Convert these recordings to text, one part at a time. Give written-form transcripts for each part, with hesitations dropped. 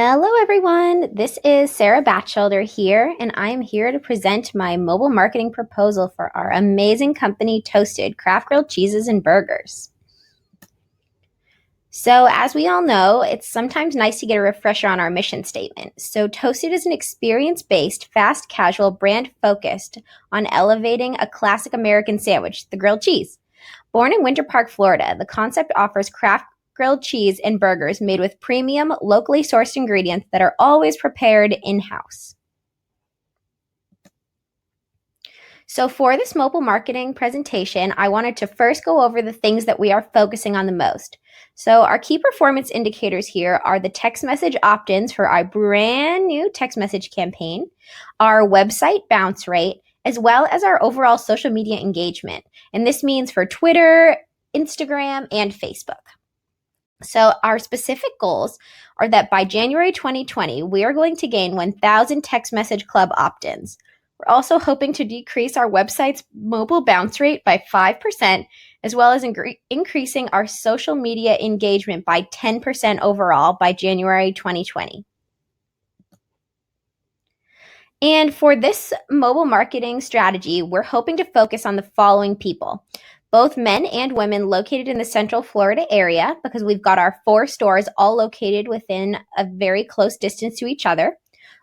Hello everyone, this is Sara Batchelder here, and I am here to present my mobile marketing proposal for our amazing company, Toasted Craft Grilled Cheeses and Burgers. So as we all know, it's sometimes nice to get a refresher on our mission statement. So Toasted is an experience-based, fast casual brand focused on elevating a classic American sandwich, the grilled cheese. Born in Winter Park, Florida, the concept offers craft grilled cheese and burgers made with premium, locally sourced ingredients that are always prepared in-house. So for this mobile marketing presentation, I wanted to first go over the things that we are focusing on the most. So our key performance indicators here are the text message opt-ins for our brand new text message campaign, our website bounce rate, as well as our overall social media engagement. And this means for Twitter, Instagram, and Facebook. So our specific goals are that by January 2020, we are going to gain 1,000 text message club opt-ins. We're also hoping to decrease our website's mobile bounce rate by 5%, as well as increasing our social media engagement by 10% overall by January 2020. And for this mobile marketing strategy, we're hoping to focus on the following people. Both men and women located in the Central Florida area, because we've got our 4 stores all located within a very close distance to each other.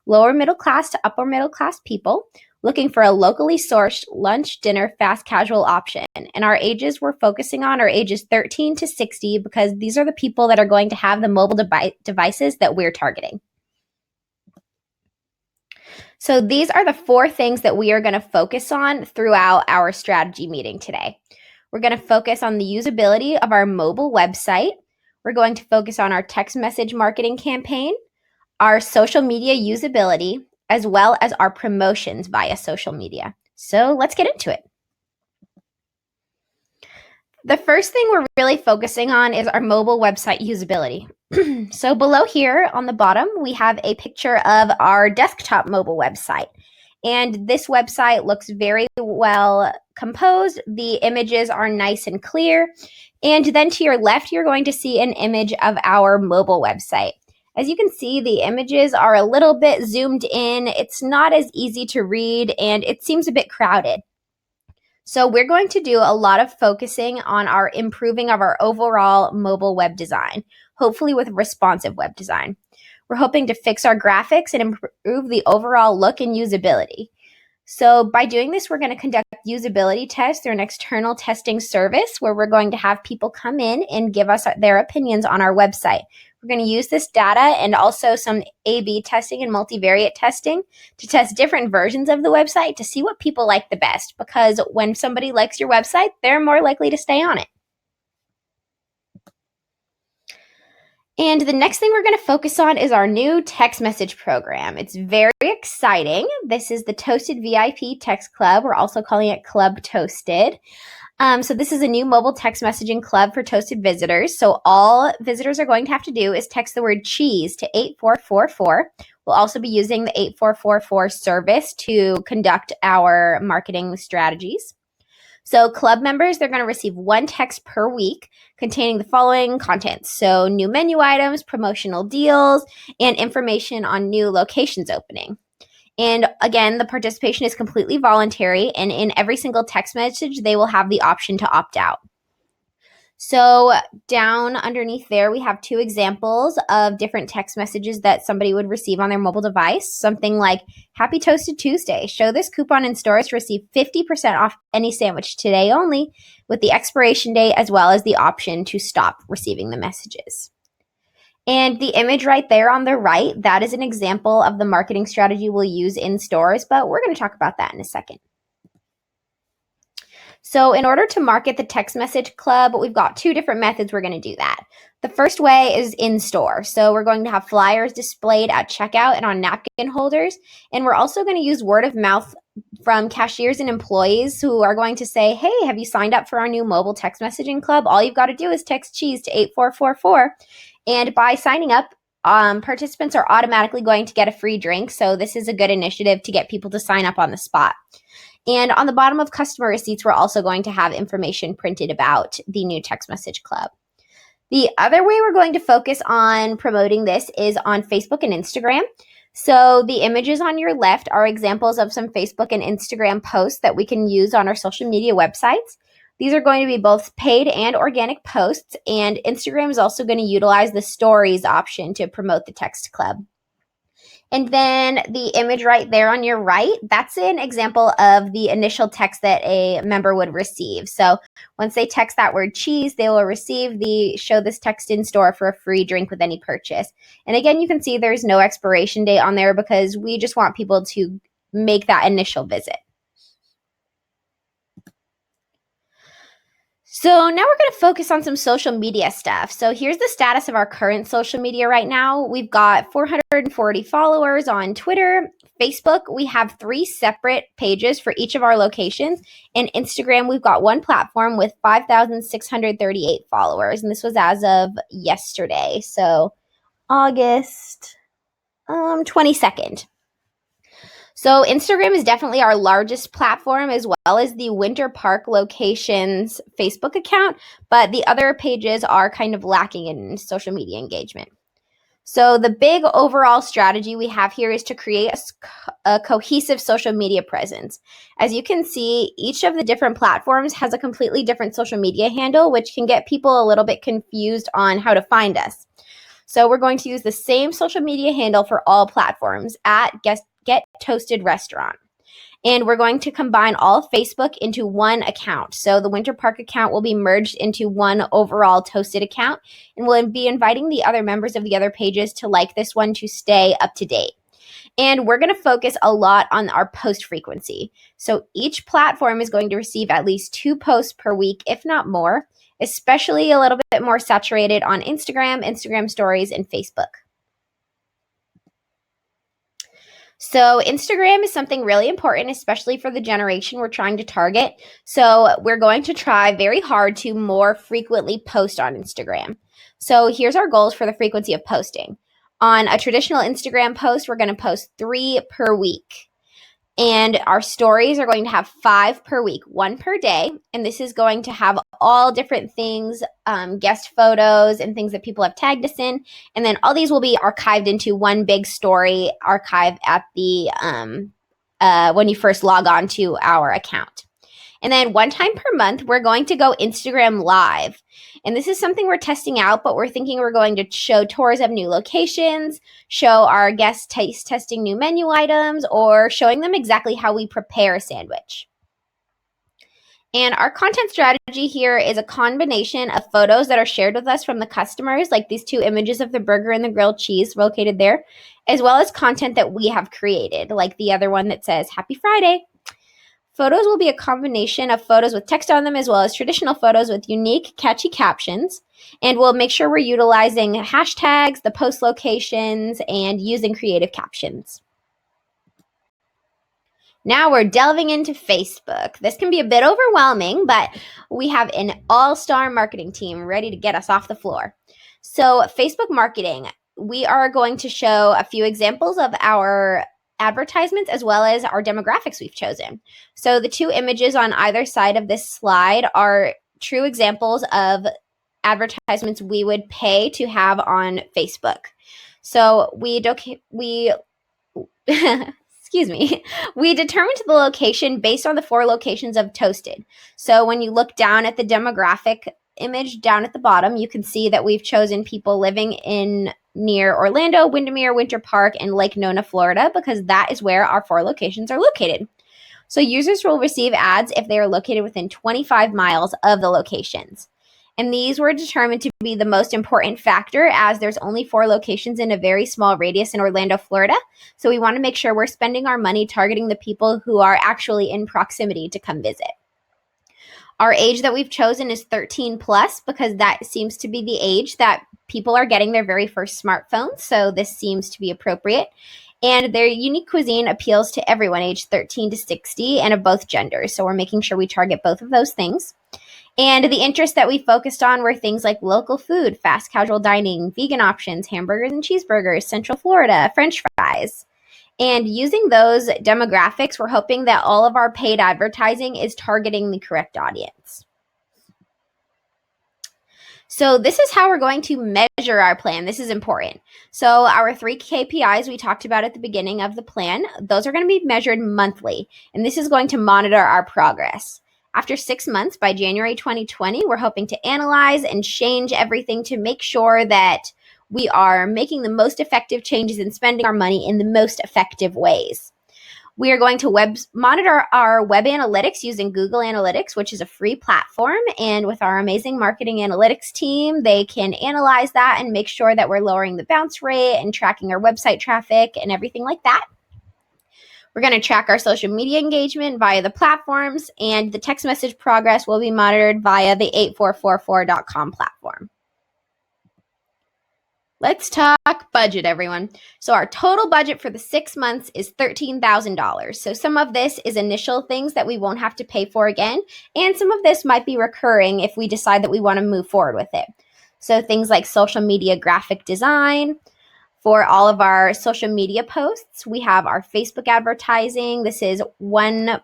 Lower middle class to upper middle class people looking for a locally sourced lunch, dinner, fast casual option. And our ages we're focusing on are ages 13 to 60 because these are the people that are going to have the mobile devices that we're targeting. So these are the 4 things that we are going to focus on throughout our strategy meeting today. We're going to focus on the usability of our mobile website. We're going to focus on our text message marketing campaign, our social media usability, as well as our promotions via social media. So let's get into it. The first thing we're really focusing on is our mobile website usability. So below here on the bottom, we have a picture of our desktop mobile website. And this website looks very well composed. The images are nice and clear. And then to your left, you're going to see an image of our mobile website. As you can see, the images are a little bit zoomed in. It's not as easy to read, and it seems a bit crowded. So we're going to do a lot of focusing on our improving of our overall mobile web design, hopefully with responsive web design. We're hoping to fix our graphics and improve the overall look and usability. So by doing this, we're going to conduct usability tests through an external testing service where we're going to have people come in and give us their opinions on our website. We're going to use this data and also some A/B testing and multivariate testing to test different versions of the website to see what people like the best, because when somebody likes your website, they're more likely to stay on it. And the next thing we're going to focus on is our new text message program. It's very exciting. This is the Toasted VIP Text Club. We're also calling it Club Toasted. So this is a new mobile text messaging club for Toasted visitors. So all visitors are going to have to do is text the word cheese to 8444. We'll also be using the 8444 service to conduct our marketing strategies. So club members, they're going to receive 1 text per week containing the following content. So new menu items, promotional deals, and information on new locations opening. And again, the participation is completely voluntary, and in every single text message, they will have the option to opt out. So down underneath there, we have 2 examples of different text messages that somebody would receive on their mobile device. Something like, Happy Toasted Tuesday. Show this coupon in stores to receive 50% off any sandwich today only, with the expiration date as well as the option to stop receiving the messages. And the image right there on the right, that is an example of the marketing strategy we'll use in stores, but we're going to talk about that in a second. So in order to market the text message club, we've got 2 different methods we're going to do that. The first way is in store. So we're going to have flyers displayed at checkout and on napkin holders. And we're also going to use word of mouth from cashiers and employees who are going to say, hey, have you signed up for our new mobile text messaging club? All you've got to do is text cheese to 8444. And by signing up, participants are automatically going to get a free drink. So this is a good initiative to get people to sign up on the spot. And on the bottom of customer receipts, we're also going to have information printed about the new text message club. The other way we're going to focus on promoting this is on Facebook and Instagram. So the images on your left are examples of some Facebook and Instagram posts that we can use on our social media websites. These are going to be both paid and organic posts, and Instagram is also going to utilize the stories option to promote the text club. And then the image right there on your right, that's an example of the initial text that a member would receive. So once they text that word cheese, they will receive the show this text in store for a free drink with any purchase. And again, you can see there's no expiration date on there because we just want people to make that initial visit. So now we're going to focus on some social media stuff. So here's the status of our current social media right now. We've got 440 followers on Twitter. Facebook, we have 3 separate pages for each of our locations. And Instagram, we've got one platform with 5,638 followers. And this was as of yesterday. So August 22nd. So Instagram is definitely our largest platform, as well as the Winter Park location's Facebook account, but the other pages are kind of lacking in social media engagement. So the big overall strategy we have here is to create a cohesive social media presence. As you can see, each of the different platforms has a completely different social media handle, which can get people a little bit confused on how to find us. So we're going to use the same social media handle for all platforms at Get Toasted Restaurant. And we're going to combine all of Facebook into one account. So the Winter Park account will be merged into one overall Toasted account, and we'll be inviting the other members of the other pages to like this one to stay up to date. And we're going to focus a lot on our post frequency. So each platform is going to receive at least 2 posts per week, if not more, especially a little bit more saturated on Instagram, Instagram stories, and Facebook. So Instagram is something really important, especially for the generation we're trying to target. So we're going to try very hard to more frequently post on Instagram. So here's our goals for the frequency of posting. On a traditional Instagram post, we're going to post 3 per week. And our stories are going to have 5 per week, 1 per day. And this is going to have all different things, guest photos and things that people have tagged us in. And then all these will be archived into one big story archive at the when you first log on to our account. And then 1 time per month, we're going to go Instagram Live. And this is something we're testing out, but we're thinking we're going to show tours of new locations, show our guests taste testing new menu items, or showing them exactly how we prepare a sandwich. And our content strategy here is a combination of photos that are shared with us from the customers, like these 2 images of the burger and the grilled cheese located there, as well as content that we have created, like the other one that says Happy Friday. Photos will be a combination of photos with text on them as well as traditional photos with unique, catchy captions. And we'll make sure we're utilizing hashtags, the post locations, and using creative captions. Now we're delving into Facebook. This can be a bit overwhelming, but we have an all-star marketing team ready to get us off the floor. So Facebook marketing, we are going to show a few examples of our advertisements as well as our demographics we've chosen. So the 2 images on either side of this slide are true examples of advertisements we would pay to have on Facebook. So we excuse me, we determined the location based on the 4 locations of Toasted. So when you look down at the demographic image down at the bottom, you can see that we've chosen people living in near Orlando, Windermere, Winter Park, and Lake Nona, Florida, because that is where our 4 locations are located. So users will receive ads if they are located within 25 miles of the locations. And these were determined to be the most important factor as there's only 4 locations in a very small radius in Orlando, Florida. So we want to make sure we're spending our money targeting the people who are actually in proximity to come visit. Our age that we've chosen is 13 plus because that seems to be the age that people are getting their very first smartphone. So this seems to be appropriate. And their unique cuisine appeals to everyone aged 13 to 60 and of both genders. So we're making sure we target both of those things. And the interests that we focused on were things like local food, fast casual dining, vegan options, hamburgers and cheeseburgers, Central Florida, French fries. And using those demographics, we're hoping that all of our paid advertising is targeting the correct audience. So this is how we're going to measure our plan. This is important. So our 3 KPIs we talked about at the beginning of the plan, those are going to be measured monthly, and this is going to monitor our progress. After 6 months, by January 2020, we're hoping to analyze and change everything to make sure that we are making the most effective changes and spending our money in the most effective ways. We are going to monitor our web analytics using Google Analytics, which is a free platform. And with our amazing marketing analytics team, they can analyze that and make sure that we're lowering the bounce rate and tracking our website traffic and everything like that. We're going to track our social media engagement via the platforms, and the text message progress will be monitored via the 8444.com platform. Let's talk budget, everyone. So our total budget for the 6 months is $13,000. So some of this is initial things that we won't have to pay for again, and some of this might be recurring if we decide that we want to move forward with it. So things like social media graphic design. For all of our social media posts, we have our Facebook advertising. This is $100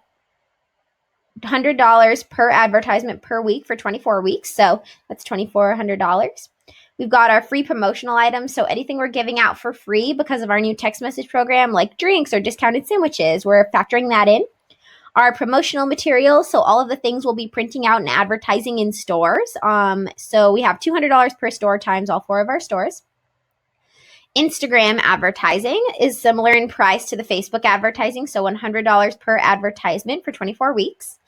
per advertisement per week for 24 weeks. So that's $2,400. We've got our free promotional items, so anything we're giving out for free because of our new text message program, like drinks or discounted sandwiches, we're factoring that in. Our promotional materials, so all of the things we'll be printing out and advertising in stores. So we have $200 per store times all 4 of our stores. Instagram advertising is similar in price to the Facebook advertising, so $100 per advertisement for 24 weeks.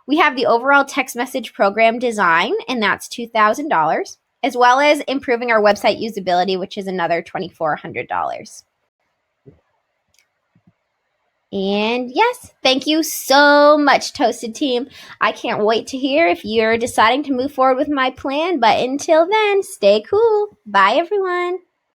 We have the overall text message program design, and that's $2,000. As well as improving our website usability, which is another $2,400. And yes, thank you so much, Toasted Team. I can't wait to hear if you're deciding to move forward with my plan. But until then, stay cool. Bye, everyone.